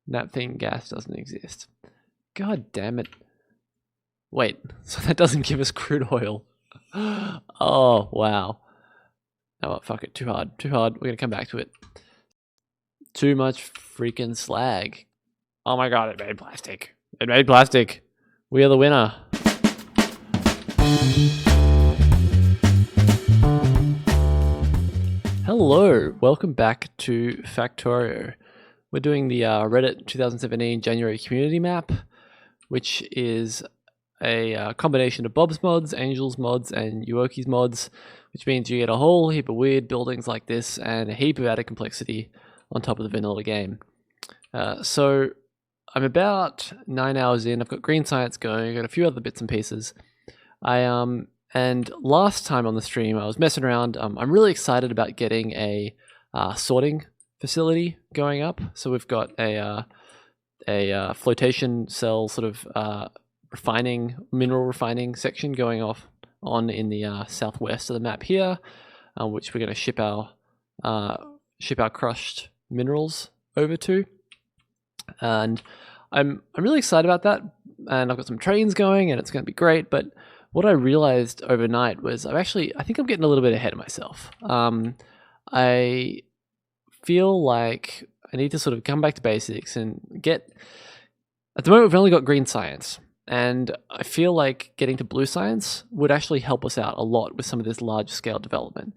Naphthalene gas doesn't exist. God damn it. Wait, so that doesn't give us crude oil. Oh, wow. Oh, well, fuck it. Too hard. Too hard. We're going to come back to it. Too much freaking slag. Oh my god, it made plastic. It made plastic. We are the winner. Hello, welcome back to Factorio. We're doing the Reddit 2017 January community map, which is a combination of Bob's mods, Angel's mods, and Yuoki's mods, which means you get a whole heap of weird buildings like this and a heap of added complexity on top of the vanilla game. So I'm about 9 hours in. I've got green science going. I've got a few other bits and pieces. And last time on the stream, I was messing around. I'm really excited about getting a sorting facility going up. So we've got a flotation cell sort of mineral refining section going on in the southwest of the map here, which we're going to ship our crushed minerals over to. And I'm really excited about that. And I've got some trains going, and it's going to be great. But what I realized overnight was I think I'm getting a little bit ahead of myself. I feel like I need to sort of come back to basics and at the moment we've only got green science, and I feel like getting to blue science would actually help us out a lot with some of this large scale development.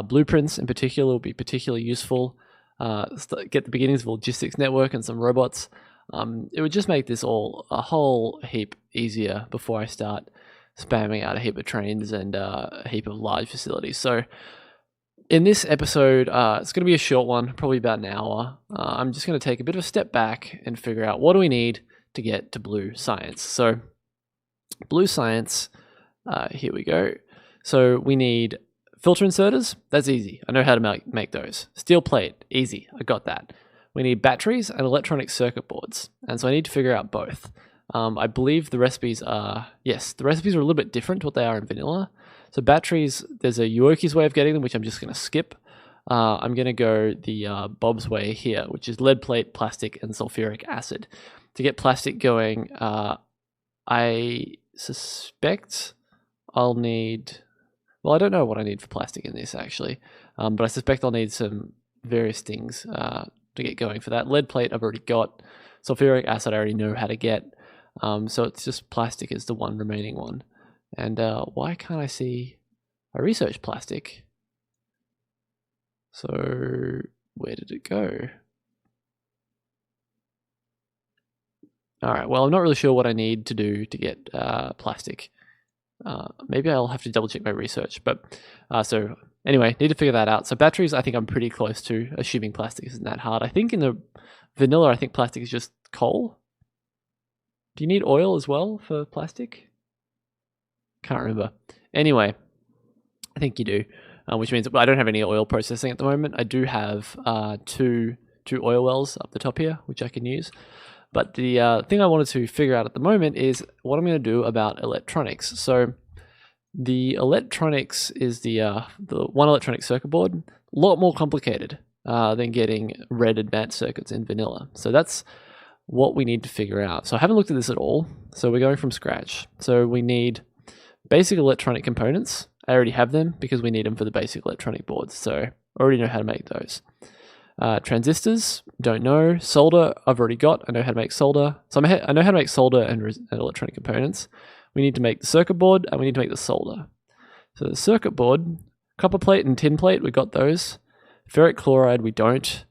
Blueprints in particular will be particularly useful. Get the beginnings of a logistics network and some robots. It would just make this all a whole heap easier before I start spamming out a heap of trains and a heap of large facilities. So in this episode, it's going to be a short one, probably about an hour. I'm just going to take a bit of a step back and figure out what do we need to get to blue science. So blue science, here we go. So we need filter inserters. That's easy. I know how to make those. Steel plate, easy. I got that. We need batteries and electronic circuit boards. And so I need to figure out both. I believe the recipes are a little bit different to what they are in vanilla. So batteries, there's a Yuoki's way of getting them, which I'm just going to skip. I'm going to go the Bob's way here, which is lead plate, plastic, and sulfuric acid. To get plastic going, I suspect I'll need... Well, I don't know what I need for plastic in this, actually. But I suspect I'll need some various things to get going for that. Lead plate I've already got. Sulfuric acid I already know how to get. So it's just plastic is the one remaining one. And why can't I see... I researched plastic. So where did it go? Alright, well, I'm not really sure what I need to do to get plastic. Maybe I'll have to double check my research. But so anyway, need to figure that out. So batteries, I think I'm pretty close to, assuming plastic isn't that hard. I think in the vanilla, I think plastic is just coal. Do you need oil as well for plastic? Can't remember. Anyway, I think you do, which means I don't have any oil processing at the moment. I do have two oil wells up the top here, which I can use. But the thing I wanted to figure out at the moment is what I'm going to do about electronics. So the electronics is the one electronic circuit board, a lot more complicated than getting red advanced circuits in vanilla. So that's what we need to figure out. So I haven't looked at this at all. So we're going from scratch. So we need basic electronic components. I already have them because we need them for the basic electronic boards. So I already know how to make those. Transistors, don't know. Solder, I've already got. I know how to make solder. So I know how to make solder and electronic components. We need to make the circuit board and we need to make the solder. So the circuit board, copper plate and tin plate, we got those. Ferric chloride, we don't.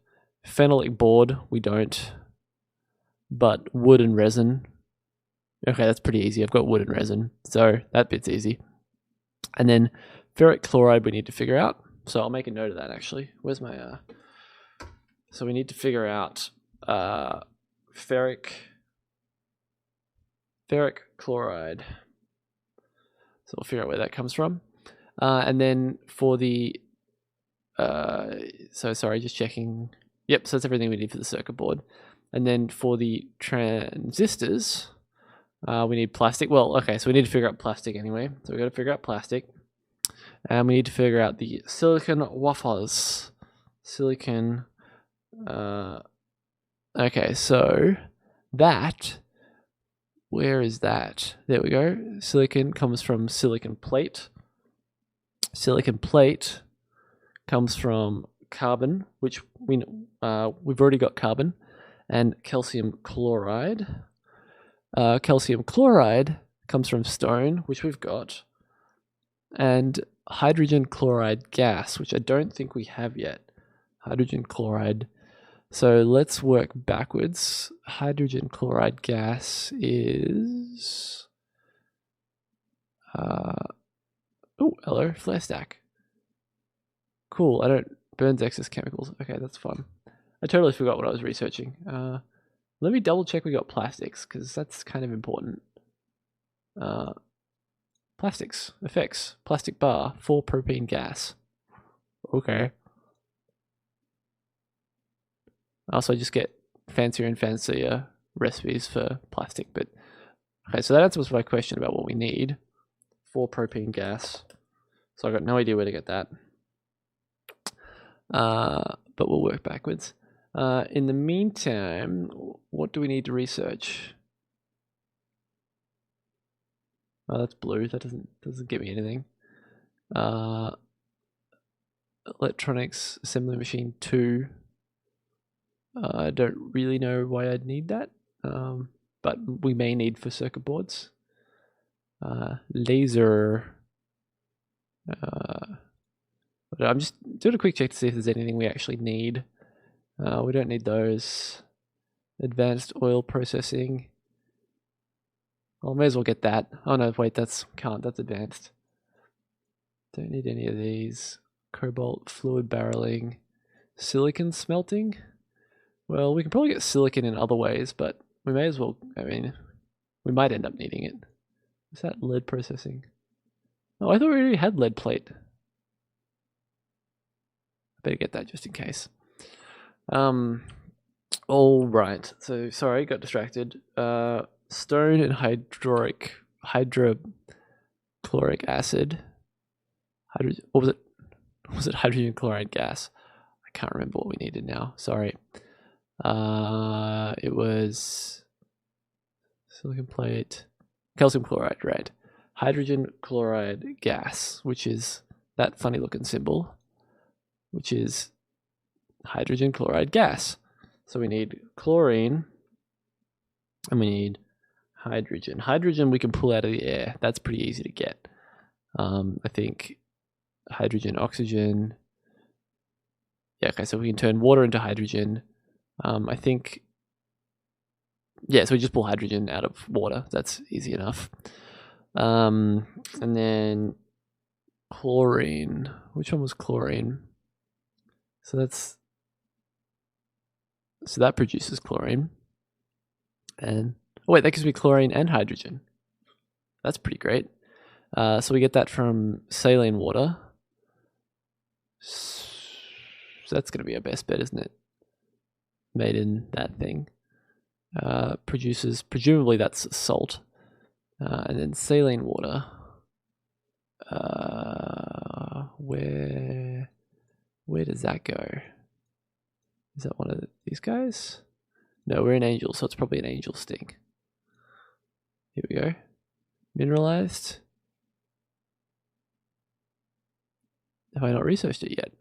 Phenolic board, we don't. But wood and resin, okay, that's pretty easy. I've got wood and resin, so that bit's easy. And then ferric chloride we need to figure out. So I'll make a note of that, actually. Where's my... So we need to figure out ferric chloride. So we'll figure out where that comes from. And then for the... so sorry, just checking. Yep, so that's everything we need for the circuit board. And then for the transistors, we need plastic. Well, okay, so we need to figure out plastic anyway. So we've got to figure out plastic. And we need to figure out the silicon wafers. Silicon Okay, so that, where is that? There we go. Silicon comes from silicon plate. Silicon plate comes from carbon, which we've already got carbon, and calcium chloride. Calcium chloride comes from stone, which we've got, and hydrogen chloride gas, which I don't think we have yet. Hydrogen chloride. So let's work backwards. Hydrogen chloride gas is... oh, hello, flare stack. Cool, I don't... Burns excess chemicals. Okay, that's fun. I totally forgot what I was researching. Let me double check we got plastics, because that's kind of important. Plastics. Effects. Plastic bar. 4-propene gas. Okay. Also, I just get fancier and fancier recipes for plastic, but... Okay, so that answers my question about what we need. 4-propene gas. So I got no idea where to get that. But we'll work backwards. In the meantime, what do we need to research? Oh, that's blue. That doesn't give me anything. Electronics assembly machine 2. I don't really know why I'd need that, but we may need for circuit boards. Laser. I'm just doing a quick check to see if there's anything we actually need. We don't need those. Advanced oil processing. Well, may as well get that. Oh no, wait, that's advanced. Don't need any of these. Cobalt fluid barreling. Silicon smelting. Well, we can probably get silicon in other ways, but we may as well, I mean, we might end up needing it. Is that lead processing? Oh, I thought we already had lead plate. I better get that just in case. All right. So sorry, got distracted. Stone and hydrochloric acid. What was it? Was it hydrogen chloride gas? I can't remember what we needed now. Sorry. It was silicon plate, calcium chloride, right? Hydrogen chloride gas, which is that funny looking symbol, which is hydrogen chloride gas. So we need chlorine and we need hydrogen. Hydrogen we can pull out of the air. That's pretty easy to get. I think hydrogen, oxygen. Yeah, okay, so we can turn water into hydrogen. I think, yeah, so we just pull hydrogen out of water. That's easy enough. And then chlorine. Which one was chlorine? So that produces chlorine. And oh wait, that gives me chlorine and hydrogen. That's pretty great. So we get that from saline water. So that's going to be our best bet, isn't it? Made in that thing. Produces, presumably that's salt. And then saline water. Where does that go? Is that one of these guys? No, we're in Angel, so it's probably an Angel sting. Here we go. Mineralized. Have I not researched it yet?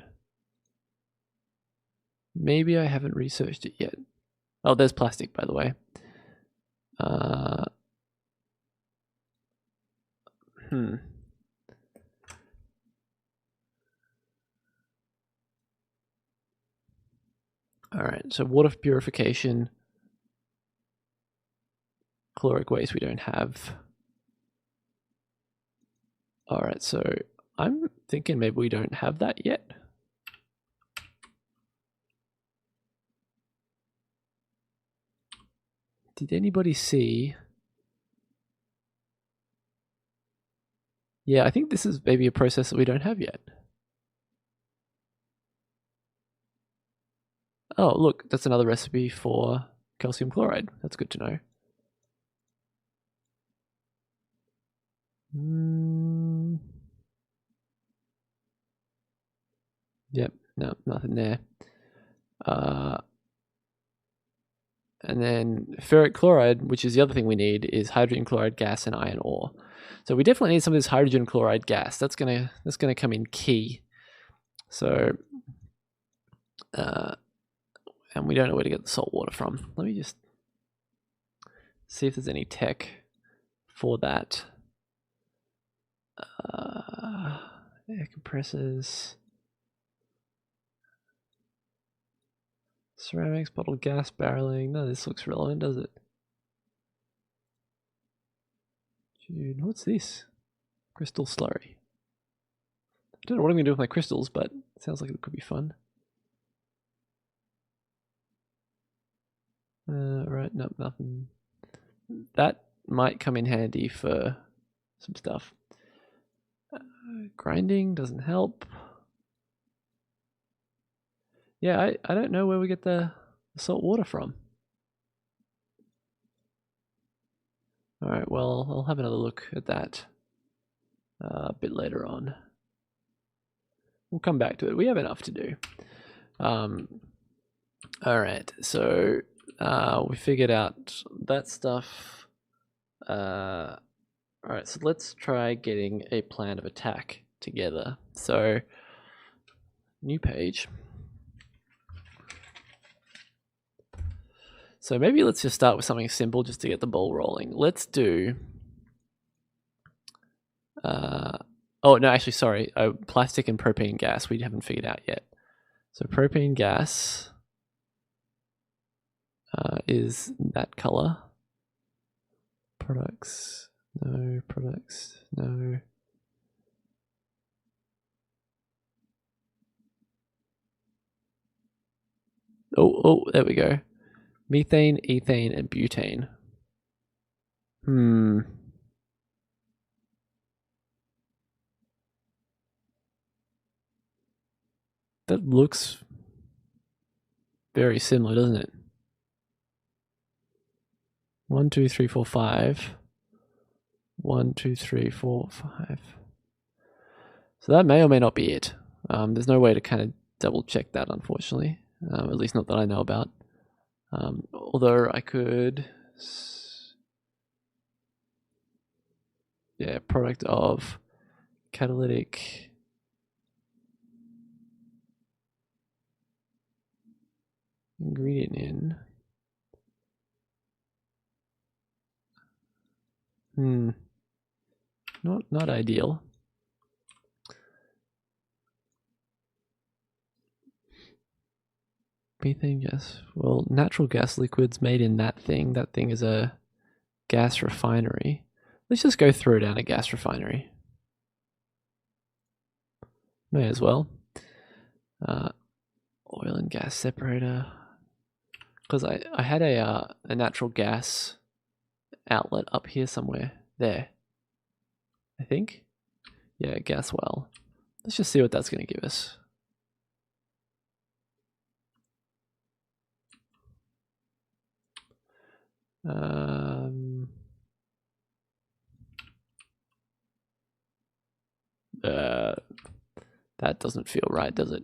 Maybe I haven't researched it yet. Oh, there's plastic, by the way. Alright, so water purification. Caloric waste we don't have. Alright, so I'm thinking maybe we don't have that yet. Did anybody see? Yeah, I think this is maybe a process that we don't have yet. Oh, look, that's another recipe for calcium chloride. That's good to know. Yep, no, nothing there. And then ferric chloride, which is the other thing we need, is hydrogen chloride gas and iron ore. So we definitely need some of this hydrogen chloride gas. That's gonna come in key. So, and we don't know where to get the salt water from. Let me just see if there's any tech for that. Air compressors, ceramics, bottled gas barreling. No, this looks relevant, does it? Dude, what's this? Crystal slurry. I don't know what I'm gonna do with my crystals, but it sounds like it could be fun. Right, nope, nothing. That might come in handy for some stuff. Grinding doesn't help. Yeah, I don't know where we get the salt water from. All right, well, I'll have another look at that a bit later on. We'll come back to it. We have enough to do. All right, so we figured out that stuff. All right, so let's try getting a plan of attack together. So, new page. So maybe let's just start with something simple just to get the ball rolling. Let's do... oh, no, actually, sorry. Plastic and propane gas we haven't figured out yet. So propane gas is that color. Products, no. Products, no. Oh, there we go. Methane, ethane, and butane. That looks very similar, doesn't it? 1, 2, 3, 4, 5. 1, 2, 3, 4, 5. So that may or may not be it. There's no way to kind of double check that, unfortunately. At least not that I know about. Although I could... Yeah, product of catalytic... ingredient in... Not ideal. Methane gas. Well, natural gas liquids made in that thing. That thing is a gas refinery. Let's just go throw down a gas refinery. May as well. Oil and gas separator. Because I had a natural gas outlet up here somewhere. There. I think. Yeah, gas well. Let's just see what that's going to give us. That doesn't feel right, does it?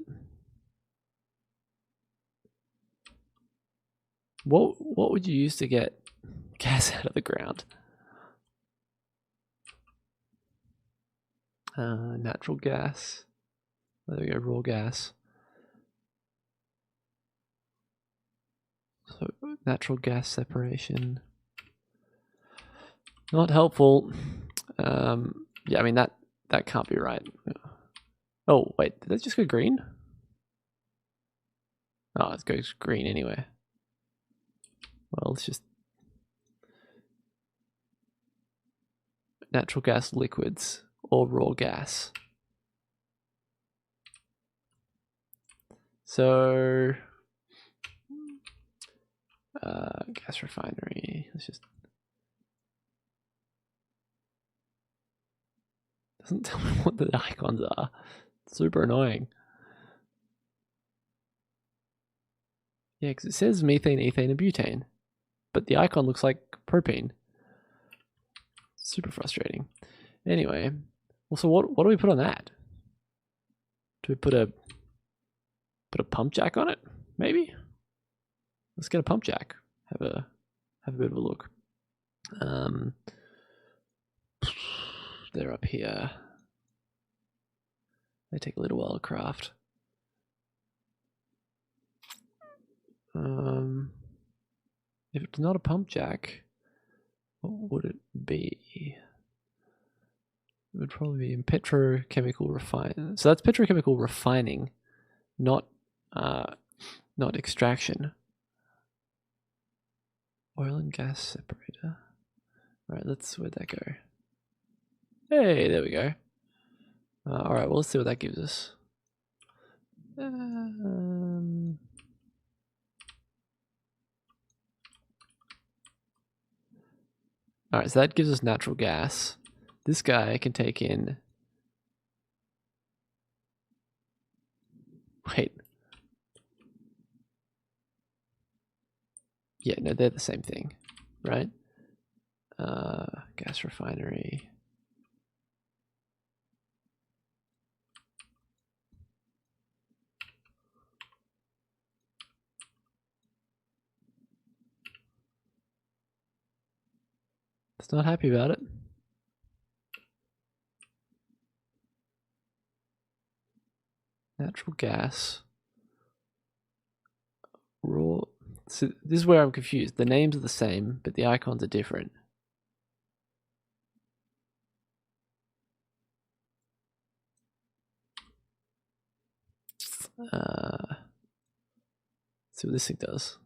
What would you use to get gas out of the ground? Natural gas. There we go, raw gas. So natural gas separation. Not helpful. Yeah, I mean that can't be right. Oh wait, did that just go green? Oh, it goes green anyway. Well, let's just natural gas liquids or raw gas. So gas refinery. Let's just doesn't tell me what the icons are. It's super annoying. Yeah, because it says methane, ethane, and butane, but the icon looks like propane. Super frustrating. Anyway, well, so what do we put on that? Do we put a pump jack on it? Maybe. Let's get a pump jack. have a bit of a look. They're up here. They take a little while to craft. If it's not a pump jack, what would it be? It would probably be in petrochemical refining. So that's petrochemical refining, not extraction. Oil and gas separator. All right, where'd that go? Hey, there we go. All right, well, let's see what that gives us. All right, so that gives us natural gas. This guy can take in... Wait. Yeah, no, they're the same thing, right? Gas refinery. It's not happy about it. Natural gas. Raw. So this is where I'm confused. The names are the same, but the icons are different. Let's see what this thing does.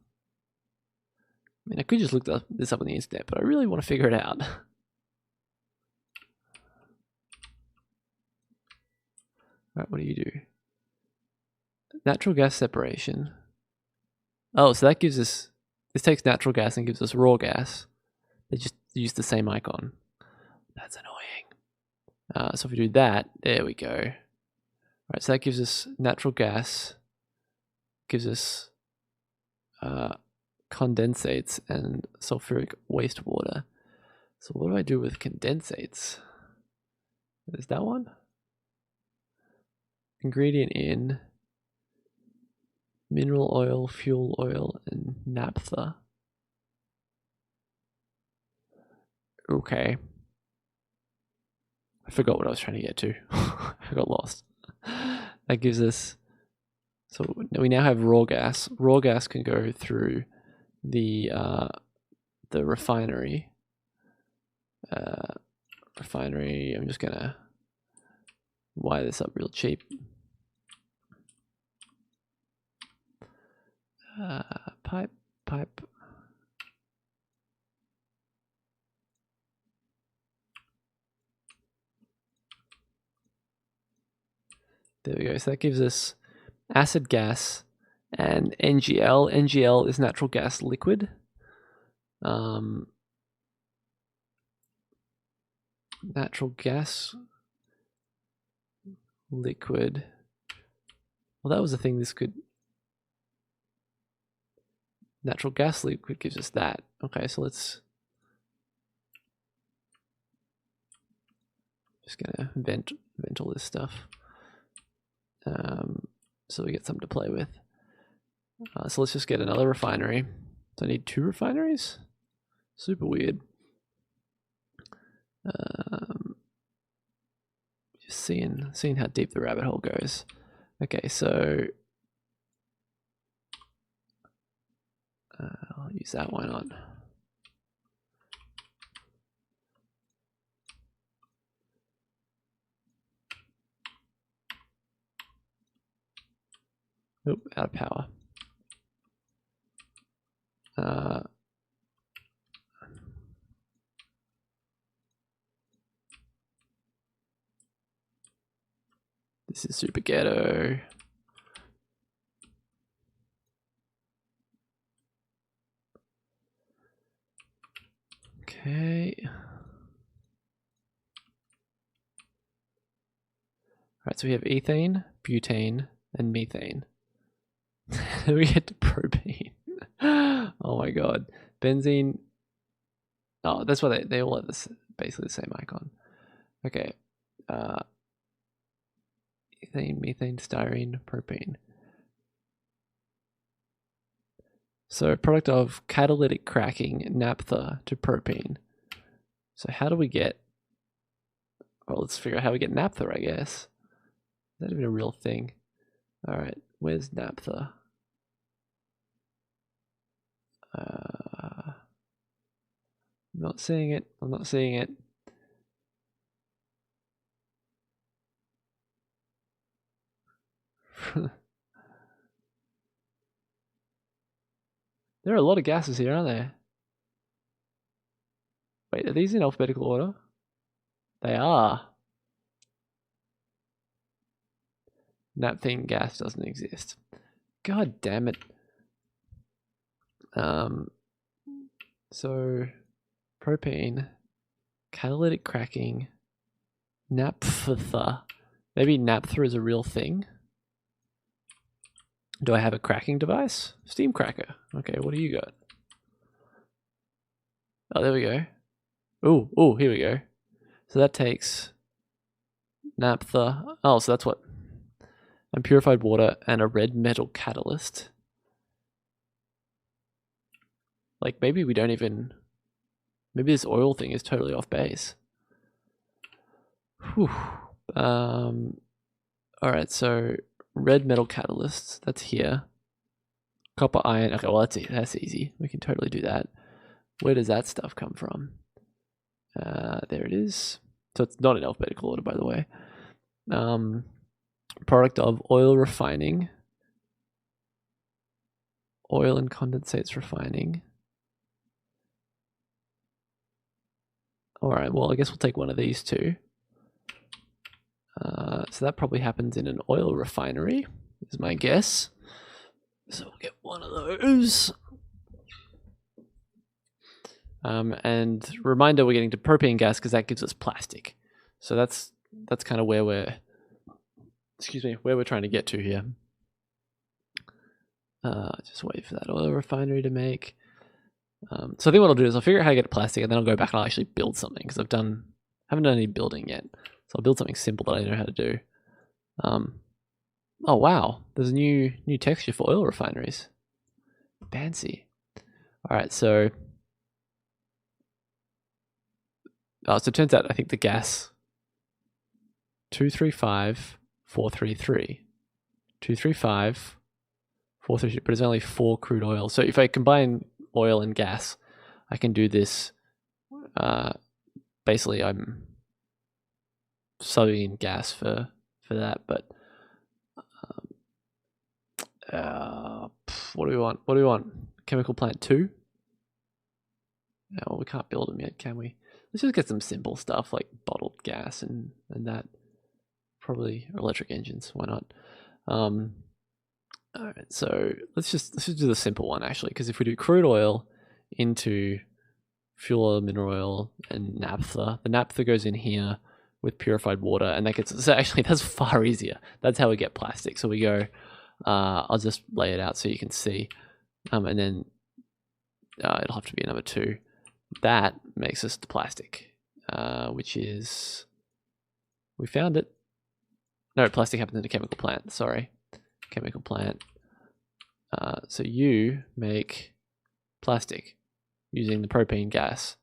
I mean, I could just look this up on the internet, but I really want to figure it out. Alright, what do you do? Natural gas separation. Oh, so that gives us... This takes natural gas and gives us raw gas. They just use the same icon. That's annoying. So if we do that, there we go. Alright, so that gives us natural gas. Gives us condensates and sulfuric wastewater. So what do I do with condensates? Is that one? Ingredient in mineral oil, fuel oil, and naphtha. Okay. I forgot what I was trying to get to. I got lost. That gives us... So we now have raw gas. Raw gas can go through the refinery. I'm just gonna wire this up real cheap. Pipe. There we go. So that gives us acid gas and NGL. NGL is natural gas liquid. Natural gas liquid. Well, that was the thing this could... Natural gas liquid gives us that. Okay, so let's... Just gonna vent all this stuff. So we get something to play with. So let's just get another refinery. So I need 2 refineries? Super weird. Just seeing how deep the rabbit hole goes. Okay, so I'll use that, why not? Oop, out of power. This is super ghetto. Okay. Alright, so we have ethane, butane, and methane. Then we get to propane. Oh my god. Benzene. Oh, that's why they all have this basically the same icon. Okay. Ethane, methane, styrene, propane. So product of catalytic cracking naphtha to propane. So how do we get, well, let's figure out how we get naphtha, I guess. Is that even a real thing? All right, where's naphtha? I'm not seeing it. I'm not seeing it. There are a lot of gases here, aren't there? Wait, are these in alphabetical order? They are. Naphthene gas doesn't exist. God damn it. So propane, catalytic cracking, naphtha. Maybe naphtha is a real thing. Do I have a cracking device? Steam cracker. Okay, what do you got? Oh, there we go. Oh, here we go. So that takes naphtha. Oh, so that's what. And purified water and a red metal catalyst. Like maybe we don't even. Maybe this oil thing is totally off base. Whew. All right, so red metal catalysts. That's here. Copper, iron. Okay, well that's easy. We can totally do that. Where does that stuff come from? There it is. So it's not in alphabetical order, by the way. Product of oil refining, oil and condensates refining. All right, well, I guess we'll take one of these two. So that probably happens in an oil refinery, is my guess. So we'll get one of those. And reminder, we're getting to propane gas because that gives us plastic. So that's kind of where we're trying to get to here. Just wait for that oil refinery to make. So I think what I'll do is I'll figure out how to get plastic, and then I'll go back and I'll actually build something because haven't done any building yet. So I'll build something simple that I know how to do. Oh wow, there's a new texture for oil refineries. Fancy. All right, so it turns out I think the gas 235,433, 235,433, but it's only 4 crude oil. So if I combine oil and gas, I can do this. Basically, I'm subbing in gas for that, but what do we want? What do we want? Chemical plant 2? No, well, we can't build them yet, can we? Let's just get some simple stuff like bottled gas and that. Probably electric engines. Why not? All right, so let's just do the simple one actually, because if we do crude oil into fuel oil, mineral oil, and naphtha, the naphtha goes in here with purified water, and that gets. So actually, that's far easier. That's how we get plastic. So we go. I'll just lay it out so you can see, and then it'll have to be number 2. That makes us the plastic, which is, we found it. No, plastic happens in a chemical plant. Sorry, chemical plant. So you make plastic using the propane gas.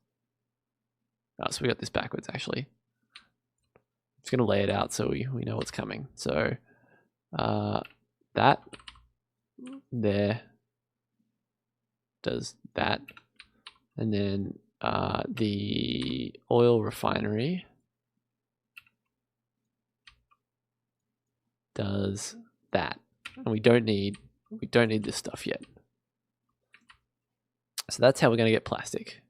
So we got this backwards actually. I'm just gonna lay it out so we know what's coming. So that there does that, and then the oil refinery does that, and we don't need this stuff yet. So that's how we're going to get plastic.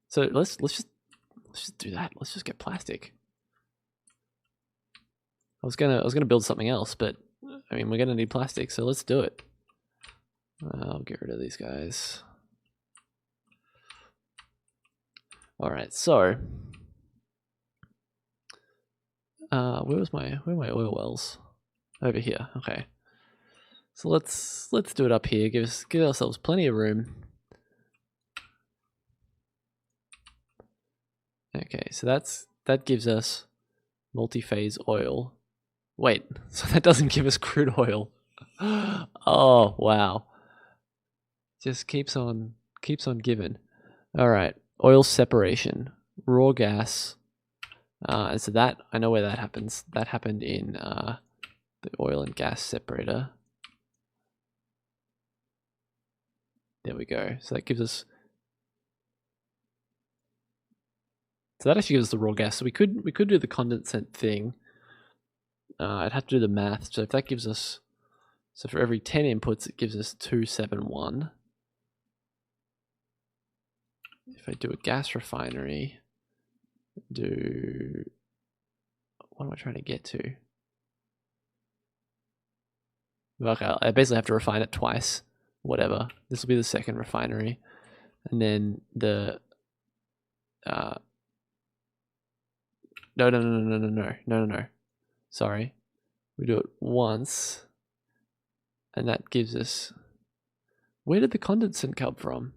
So let's just do that. Let's just get plastic. I was gonna build something else, but I mean we're gonna need plastic, so let's do it. I'll get rid of these guys. All right, so where are my oil wells? Over here. Okay. So let's do it up here. Give ourselves plenty of room. Okay, so that gives us multi-phase oil. Wait, so that doesn't give us crude oil. Oh wow. Just keeps on giving. All right, oil separation, raw gas. And so that, I know where that happens. That happened in the oil and gas separator. There we go. So that gives us, so that actually gives us the raw gas. So we could do the condensate thing. I'd have to do the math. So if that gives us, so for every 10 inputs, it gives us 271. If I do a gas refinery, what am I trying to get to? Okay, I basically have to refine it twice. Whatever. This will be the second refinery. And then the no. Sorry. We do it once. And that gives us, where did the condensate come from?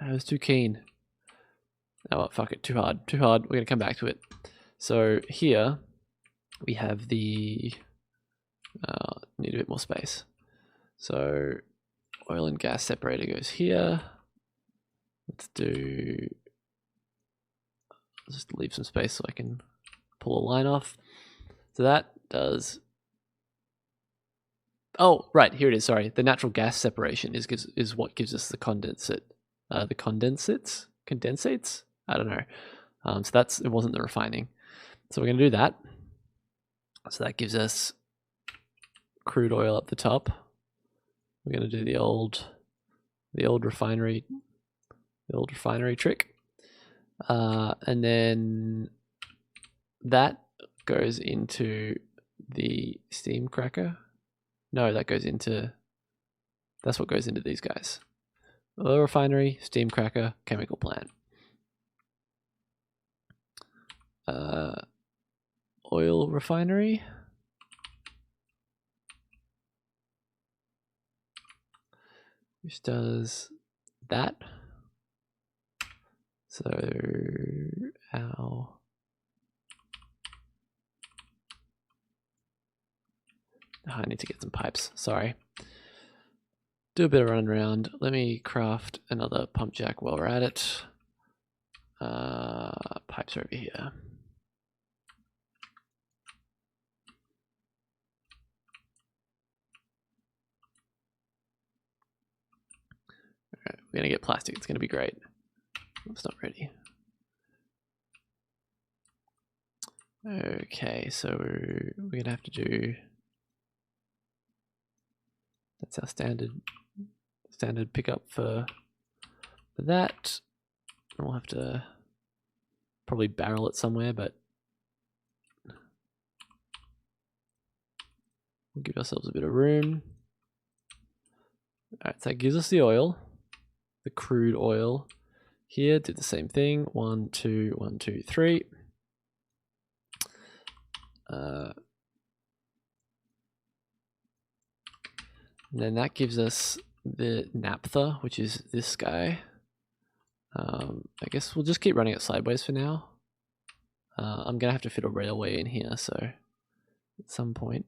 I was too keen. Oh, well, fuck it. Too hard. We're going to come back to it. So here we have the, need a bit more space. So oil and gas separator goes here. Let's just leave some space so I can pull a line off. So that does, oh, right, here it is, sorry. The natural gas separation is what gives us the condensate. The condensates? I don't know. So it wasn't the refining. So we're going to do that. So that gives us crude oil up the top. We're going to do the old refinery trick. And then that goes into the steam cracker. No, that's what goes into these guys. Oil refinery, steam cracker, chemical plant. Oil refinery. Which does that. So I need to get some pipes, sorry. Do a bit of run around. Let me craft another pump jack while we're at it. Pipes are over here. Alright, we're gonna get plastic, it's gonna be great. It's not ready. Okay, so we're gonna have to do, that's our standard pickup for that. And we'll have to probably barrel it somewhere, but we'll give ourselves a bit of room. Alright, so that gives us the oil, the crude oil. Here, did the same thing. 1, 2, 1, 2, 3. And then that gives us the naphtha, which is this guy. I guess we'll just keep running it sideways for now. I'm gonna have to fit a railway in here, so at some point.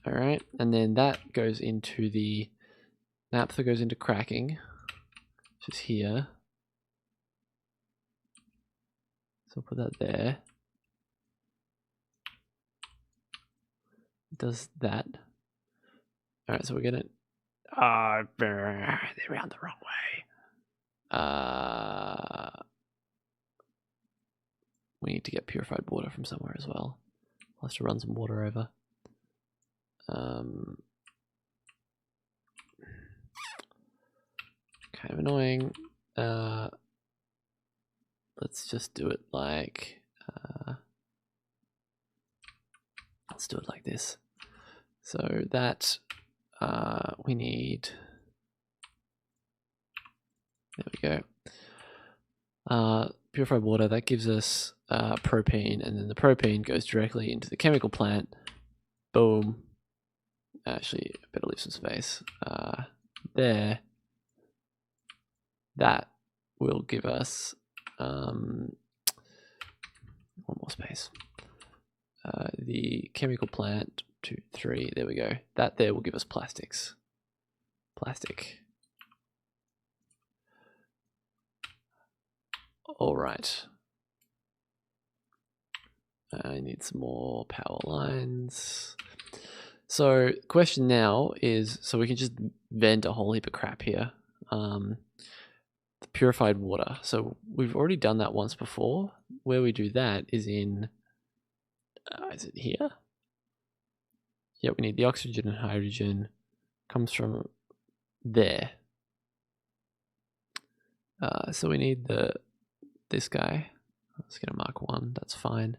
All right, and then that goes into the naphtha goes into cracking, which is here. So I'll put that there. It does that. All right, so we're gonna. They're around the wrong way. We need to get purified water from somewhere as well. I'll have to run some water over. Kind of annoying. Let's just do it like, let's do it like this. So that we need, there we go. Purified water, that gives us propane, and then the propane goes directly into the chemical plant. Boom. Actually, I better leave some space. There. That will give us one more space. The chemical plant 2, 3. There we go. That there will give us plastics. Plastic. All right. I need some more power lines. So question now is, so we can just vent a whole heap of crap here. The purified water. So we've already done that once before. Where we do that is in, is it here? Yeah, we need the oxygen and hydrogen. Comes from there. So we need this guy. Let's get a Mark 1. That's fine.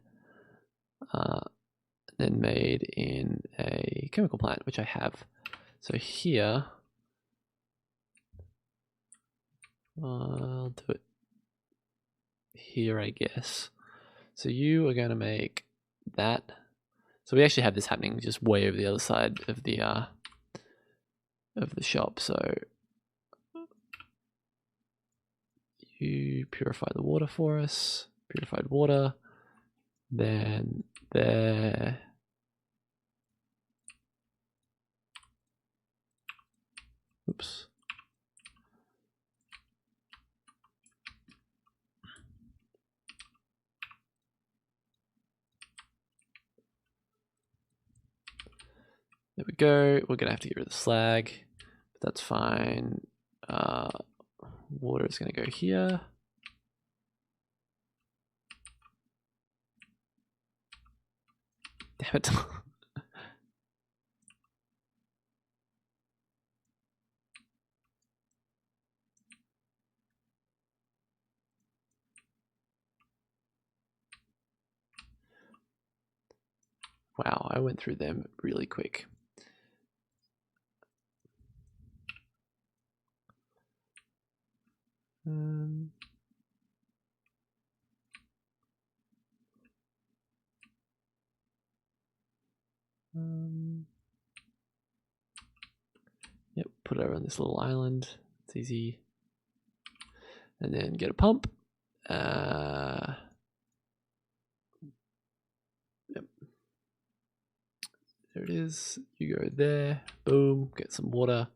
Then made in a chemical plant, which I have. So here, I'll do it here, I guess. So you are going to make that. So we actually have this happening just way over the other side of the shop. So you purify the water for us. Purified water. Then there. Oops. There we go. We're gonna have to get rid of the slag, but that's fine. Water is gonna go here. Damn it. Wow, I went through them really quick. Yep, put it over on this little island. It's easy. And then get a pump. Yep. There it is. You go there. Boom. Get some water.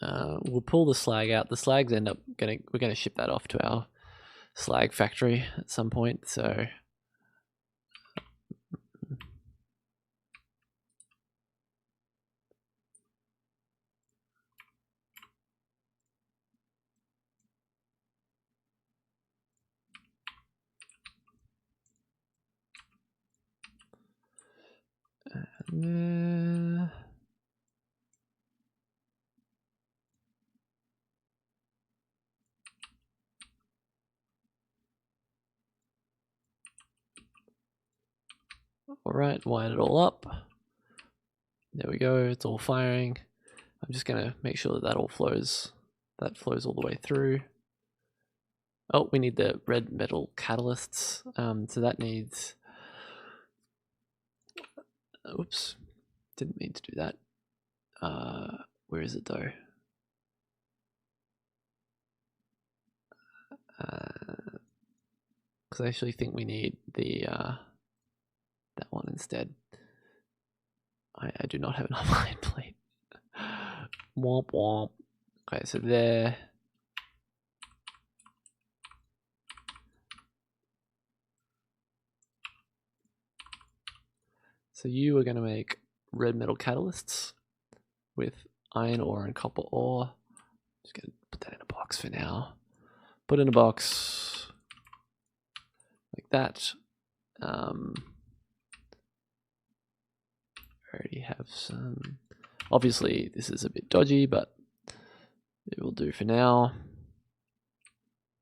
We'll pull the slag out. The slags end up we're gonna ship that off to our slag factory at some point. So all right, wired it all up. There we go. It's all firing. I'm just gonna make sure that that all flows. That flows all the way through. Oh, we need the red metal catalysts. So that needs. Oops, didn't mean to do that. Where is it though? Because I actually think we need the that one instead. I do not have enough iron plate. Womp womp. Okay, so there. So you are going to make red metal catalysts with iron ore and copper ore. Just going to put that in a box for now. Put in a box like that. I already have some. Obviously, this is a bit dodgy, but it will do for now.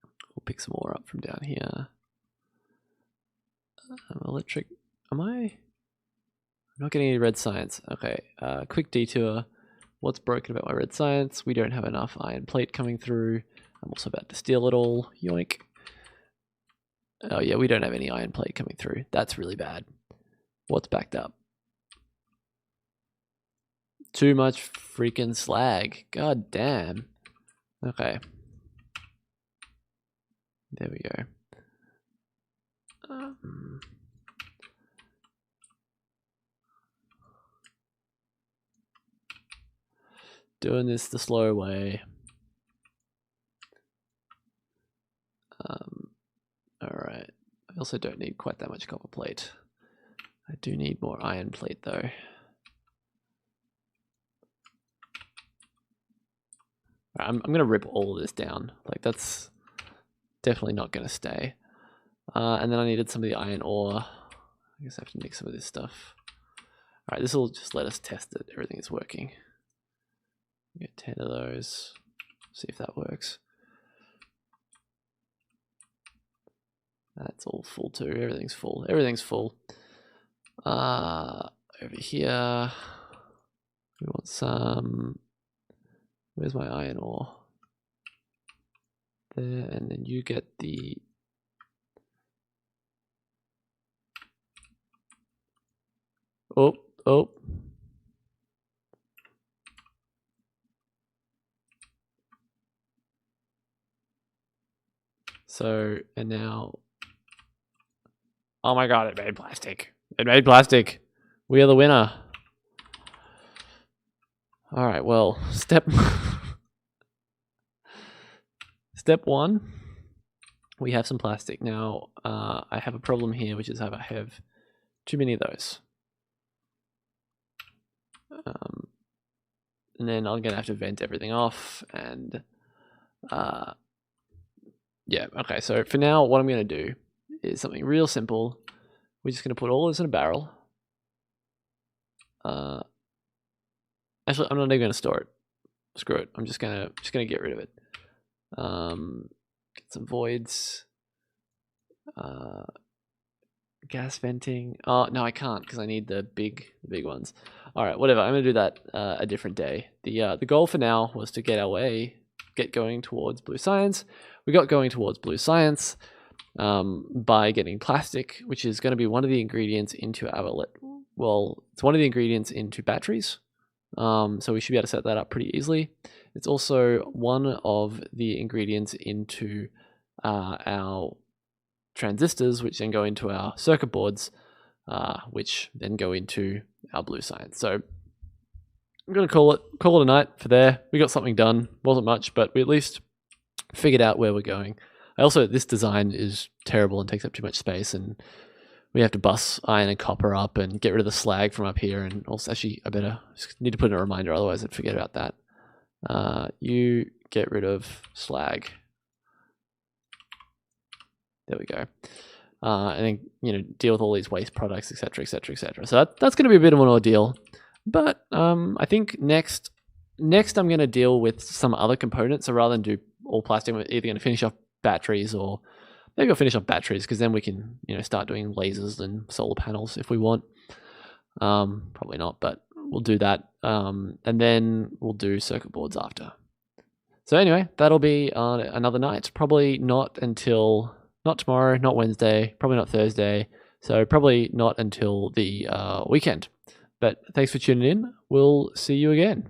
We'll pick some more up from down here. Electric. I'm not getting any red science. Okay, quick detour. What's broken about my red science? We don't have enough iron plate coming through. I'm also about to steal it all. Yoink. Oh yeah, we don't have any iron plate coming through. That's really bad. What's backed up? Too much freaking slag. God damn. Okay. There we go. Doing this the slow way. Alright. I also don't need quite that much copper plate. I do need more iron plate though. I'm going to rip all of this down. Like, that's definitely not going to stay. And then I needed some of the iron ore. I guess I have to mix some of this stuff. Alright, this will just let us test that everything is working. Get 10 of those. See if that works. That's all full too. Everything's full. Everything's full. Over here, we want some. Where's my iron ore? There, and then you get the. Oh. So, and now. Oh my god, it made plastic. It made plastic. We are the winner. Alright, well, step 1. We have some plastic. Now, I have a problem here, which is I have too many of those. And then I'm going to have to vent everything off. And yeah, okay. So for now, what I'm going to do is something real simple. We're just going to put all this in a barrel. Actually, I'm not even going to store it. Screw it. I'm just gonna get rid of it. Get some voids. Gas venting. Oh no, I can't because I need the big ones. All right, whatever. I'm gonna do that a different day. The goal for now was to get going towards blue science. We got going towards blue science by getting plastic, which is going to be one of the ingredients into our it's one of the ingredients into batteries. So we should be able to set that up pretty easily. It's also one of the ingredients into our transistors, which then go into our circuit boards, which then go into our blue science. So I'm going to call it a night for there. We got something done. Wasn't much, but we at least figured out where we're going. This design is terrible and takes up too much space, and we have to bus iron and copper up and get rid of the slag from up here. And also, actually, I better just need to put in a reminder, otherwise I'd forget about that. You get rid of slag. There we go. And then, deal with all these waste products, etc., etc., etc. So that's going to be a bit of an ordeal. But I think next I'm going to deal with some other components. So rather than do all plastic, we're either going to finish off batteries, or maybe I'll finish off batteries because then we can start doing lasers and solar panels if we want. Probably not, but we'll do that. And then we'll do circuit boards after. So anyway, that'll be another night. Probably not tomorrow, not Wednesday, probably not Thursday. So probably not until the weekend. But thanks for tuning in. We'll see you again.